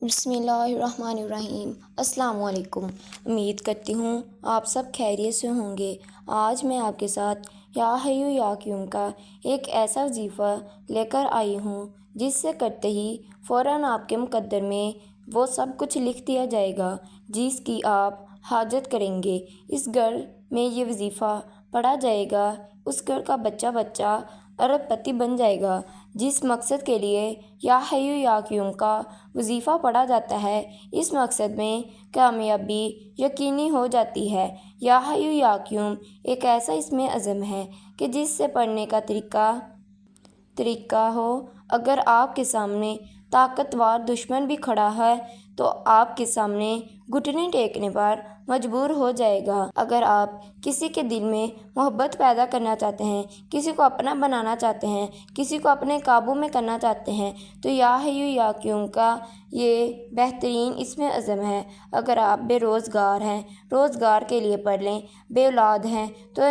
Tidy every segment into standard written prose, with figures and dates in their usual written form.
بسم اللہ الرحمن الرحیم۔ السلام علیکم۔ امید کرتی ہوں آپ سب خیریت سے ہوں گے۔ آج میں آپ کے ساتھ یا حیو یا قیوم کا ایک ایسا وظیفہ لے کر آئی ہوں جس سے کرتے ہی فوراً آپ کے مقدر میں وہ سب کچھ لکھ دیا جائے گا جس کی آپ حاجت کریں گے۔ اس گھر میں یہ وظیفہ پڑھا جائے گا، اس گھر کا بچہ ارب پتی بن جائے گا۔ جس مقصد کے لیے یا حیو یا قیوم کا وظیفہ پڑھا جاتا ہے، اس مقصد میں کامیابی یقینی ہو جاتی ہے۔ یا حیو یا قیوم ایک ایسا اسم اعظم ہے کہ جس سے پڑھنے کا طریقہ ہو۔ اگر آپ کے سامنے طاقتور دشمن بھی کھڑا ہے تو آپ کے سامنے گھٹنے ٹیکنے پر مجبور ہو جائے گا۔ اگر آپ کسی کے دل میں محبت پیدا کرنا چاہتے ہیں، کسی کو اپنا بنانا چاہتے ہیں، کسی کو اپنے قابو میں کرنا چاہتے ہیں تو یا حیو یا قیوم کا یہ بہترین اسم اعظم ہے۔ اگر آپ بے روزگار ہیں، روزگار کے لیے پڑھ لیں۔ بے اولاد ہیں تو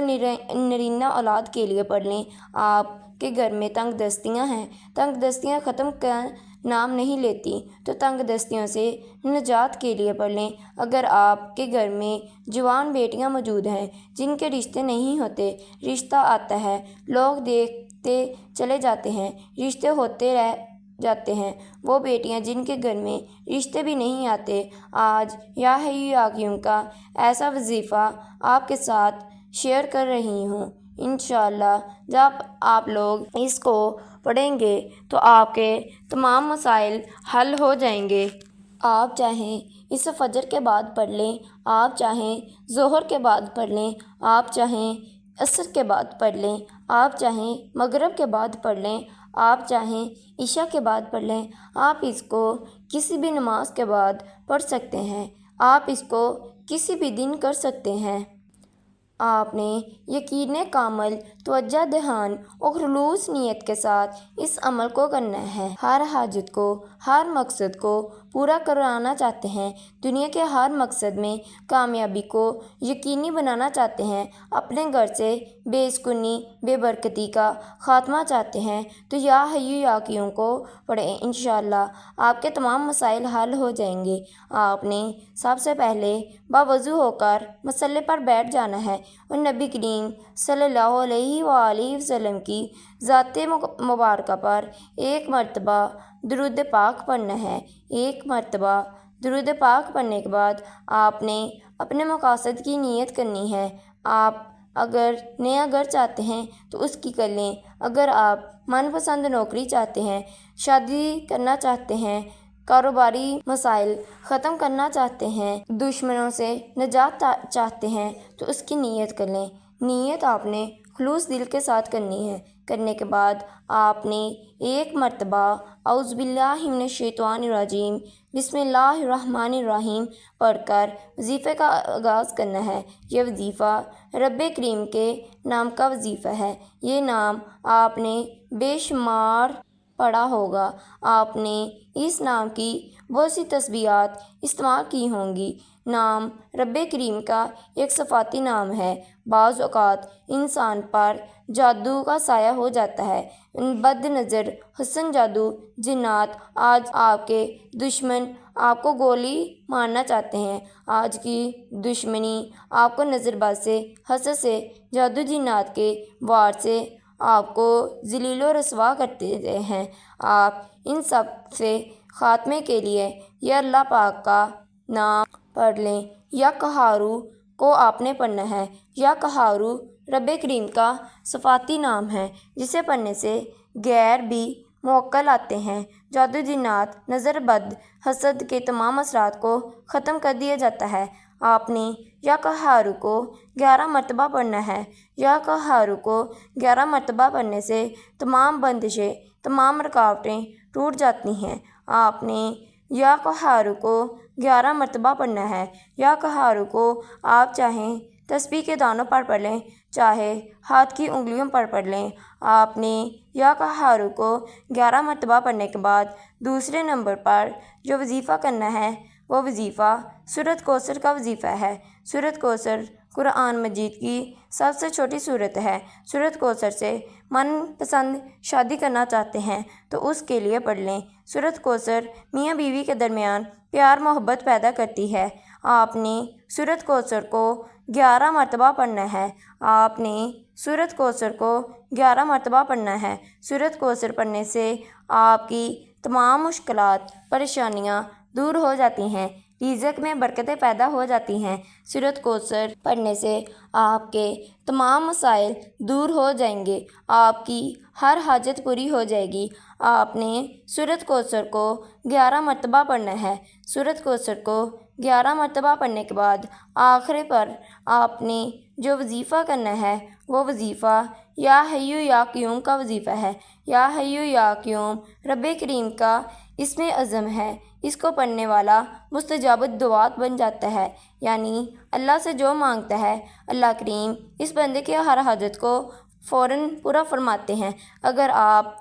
نرینہ اولاد کے لیے پڑھ لیں۔ آپ کے گھر میں تنگ دستیاں ہیں، تنگ دستیاں ختم کا نام نہیں لیتی تو تنگ دستیوں سے نجات کے لیے پڑھ لیں۔ اگر آپ کے گھر میں جوان بیٹیاں موجود ہیں جن کے رشتے نہیں ہوتے، رشتہ آتا ہے، لوگ دیکھتے چلے جاتے ہیں، رشتے ہوتے رہ جاتے ہیں، وہ بیٹیاں جن کے گھر میں رشتے بھی نہیں آتے، آج یا حیو یا قیوم کا ایسا وظیفہ آپ کے ساتھ شیئر کر رہی ہوں۔ انشاءاللہ جب آپ لوگ اس کو پڑھیں گے تو آپ کے تمام مسائل حل ہو جائیں گے۔ آپ چاہیں اسے فجر کے بعد پڑھ لیں، آپ چاہیں ظہر کے بعد پڑھ لیں، آپ چاہیں عصر کے بعد پڑھ لیں، آپ چاہیں مغرب کے بعد پڑھ لیں، آپ چاہیں عشاء کے بعد پڑھ لیں۔ آپ اس کو کسی بھی نماز کے بعد پڑھ سکتے ہیں، آپ اس کو کسی بھی دن کر سکتے ہیں۔ آپ نے یقین کامل، توجہ دھیان اور خلوص نیت کے ساتھ اس عمل کو کرنا ہے۔ ہر حاجت کو، ہر مقصد کو پورا کرانا چاہتے ہیں، دنیا کے ہر مقصد میں کامیابی کو یقینی بنانا چاہتے ہیں، اپنے گھر سے بے سکونی، بے برکتی کا خاتمہ چاہتے ہیں تو یا حیو یا قیوم کو پڑھیں۔ انشاءاللہ آپ کے تمام مسائل حل ہو جائیں گے۔ آپ نے سب سے پہلے باوضو ہو کر مصلی پر بیٹھ جانا ہے اور نبی کریم صلی اللہ علیہ وآلہ وسلم کی ذات مبارکہ پر ایک مرتبہ درود پاک پڑھنا ہے۔ ایک مرتبہ درود پاک پڑھنے کے بعد آپ نے اپنے مقاصد کی نیت کرنی ہے۔ آپ اگر نیا گھر چاہتے ہیں تو اس کی کر لیں، اگر آپ من پسند نوکری چاہتے ہیں، شادی کرنا چاہتے ہیں، کاروباری مسائل ختم کرنا چاہتے ہیں، دشمنوں سے نجات چاہتے ہیں تو اس کی نیت کر لیں۔ نیت آپ نے خلوص دل کے ساتھ کرنی ہے۔ کرنے کے بعد آپ نے ایک مرتبہ اعوذ باللہ من الشیطان الرجیم بسم اللہ الرحمن الرحیم پڑھ کر وظیفے کا آغاز کرنا ہے۔ یہ وظیفہ رب کریم کے نام کا وظیفہ ہے۔ یہ نام آپ نے بے شمار پڑھا ہوگا، آپ نے اس نام کی بہت سی تسبیحات استعمال کی ہوں گی۔ نام رب کریم کا ایک صفاتی نام ہے۔ بعض اوقات انسان پر جادو کا سایہ ہو جاتا ہے، بد نظر، حسن جادو، جنات۔ آج آپ کے دشمن آپ کو گولی مارنا چاہتے ہیں، آج کی دشمنی آپ کو نظر باز سے، حسد سے، جادو جنات کے وار سے آپ کو ذلیل و رسوا کرتے ہیں۔ آپ ان سب سے خاتمے کے لیے یہ اللہ پاک کا نام پڑھ لیں۔ یا قہارو کو آپ نے پڑھنا ہے۔ یا قہارو رب کریم کا صفاتی نام ہے جسے پڑھنے سے غیر بھی موکل آتے ہیں، جادو جنات، نظر بد، حسد کے تمام اثرات کو ختم کر دیا جاتا ہے۔ آپ نے یا قہارو کو 11 مرتبہ پڑھنا ہے۔ یا قہارو کو 11 مرتبہ پڑھنے سے تمام بندشیں، تمام رکاوٹیں ٹوٹ جاتی ہیں۔ آپ نے یا قہارو کو 11 مرتبہ پڑھنا ہے۔ یا قہارو کو آپ چاہیں تسبیح کے دانوں پر پڑھ لیں، چاہے ہاتھ کی انگلیوں پر پڑھ لیں۔ آپ نے یا قہارو کو 11 مرتبہ پڑھنے کے بعد دوسرے نمبر پر جو وظیفہ کرنا ہے وہ وظیفہ سورۃ کوثر کا وظیفہ ہے۔ سورۃ کوثر قرآن مجید کی سب سے چھوٹی سورت ہے۔ سورۃ کوثر سے من پسند شادی کرنا چاہتے ہیں تو اس کے لیے پڑھ لیں۔ سورۃ کوثر میاں بیوی کے درمیان پیار محبت پیدا کرتی ہے۔ آپ نے سورۃ کوثر کو 11 مرتبہ پڑھنا ہے۔ آپ نے سورۃ کوثر کو 11 مرتبہ پڑھنا ہے۔ سورۃ کوثر پڑھنے سے آپ کی تمام مشکلات پریشانیاں دور ہو جاتی ہیں، رزق میں برکتیں پیدا ہو جاتی ہیں۔ سورۃ کوثر پڑھنے سے آپ کے تمام مسائل دور ہو جائیں گے، آپ کی ہر حاجت پوری ہو جائے گی۔ آپ نے سورۃ کوثر کو 11 مرتبہ پڑھنا ہے۔ سورۃ کوثر کو 11 مرتبہ پڑھنے کے بعد آخر پر آپ نے جو وظیفہ کرنا ہے وہ وظیفہ یا حیّ یا قیوم کا وظیفہ ہے۔ یا حیّ یا قیوم رب کریم کا اسم اعظم ہے۔ اس کو پڑھنے والا مستجاب الدعوات بن جاتا ہے، یعنی اللہ سے جو مانگتا ہے اللہ کریم اس بندے کی ہر حاجت کو فوراً پورا فرماتے ہیں۔ اگر آپ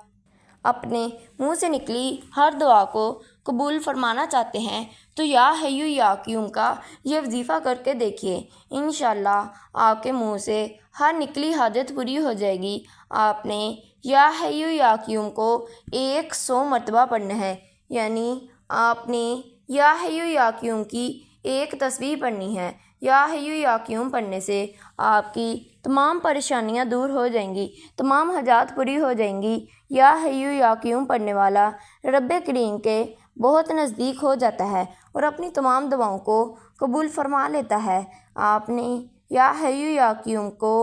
اپنے منہ سے نکلی ہر دعا کو قبول فرمانا چاہتے ہیں تو یا حیّ یا قیوم کا یہ وظیفہ کر کے دیکھیے، انشاءاللہ آپ کے منہ سے ہر نکلی حاجت پوری ہو جائے گی۔ آپ نے یا حیّ یا قیوم کو 100 مرتبہ پڑھنا ہے، یعنی آپ نے یا حیّ یا قیوم کی ایک تسبیح پڑھنی ہے۔ یا حیّ یا قیوم پڑھنے سے آپ کی تمام پریشانیاں دور ہو جائیں گی، تمام حاجات پوری ہو جائیں گی۔ یا حیّ یا قیوم پڑھنے والا رب کریم کے بہت نزدیک ہو جاتا ہے اور اپنی تمام دعاؤں کو قبول فرما لیتا ہے۔ آپ نے یا حیّ یا قیوم کو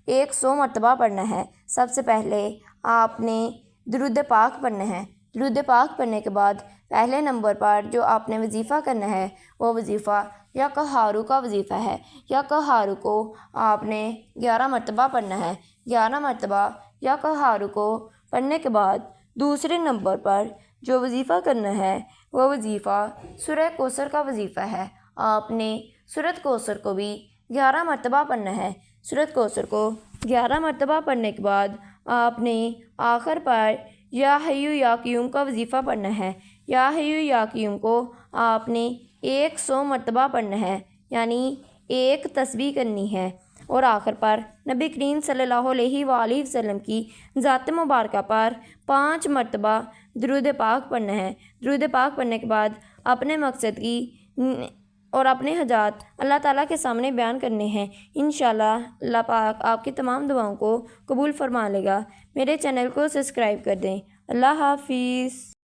100 مرتبہ پڑھنا ہے۔ سب سے پہلے آپ نے درود پاک پڑھنا ہے۔ درود پاک پڑھنے کے بعد پہلے نمبر پر جو آپ نے وظیفہ کرنا ہے وہ وظیفہ یا قہارو کا وظیفہ ہے۔ یا قہارو کو آپ نے 11 مرتبہ پڑھنا ہے۔ 11 مرتبہ یا قہارو کو پڑھنے کے بعد دوسرے نمبر پر جو وظیفہ کرنا ہے وہ وظیفہ سورہ کوثر کا وظیفہ ہے۔ آپ نے سورۃ کوثر کو بھی 11 مرتبہ پڑھنا ہے۔ سورۃ کوثر کو 11 مرتبہ پڑھنے کے بعد آپ نے آخر پر یا حیّ یا قیوم کا وظیفہ پڑھنا ہے۔ یا حیّ یا قیوم کو آپ نے 100 مرتبہ پڑھنا ہے، یعنی ایک تسبیح کرنی ہے، اور آخر پر نبی کریم صلی اللہ علیہ وآلہ وسلم کی ذات مبارکہ پر 5 مرتبہ درود پاک پڑھنا ہے۔ درود پاک پڑھنے کے بعد اپنے مقصد کی اور اپنے حاجات اللہ تعالیٰ کے سامنے بیان کرنے ہیں۔ انشاءاللہ اللہ پاک آپ کی تمام دعاؤں کو قبول فرما لے گا۔ میرے چینل کو سبسکرائب کر دیں۔ اللہ حافظ۔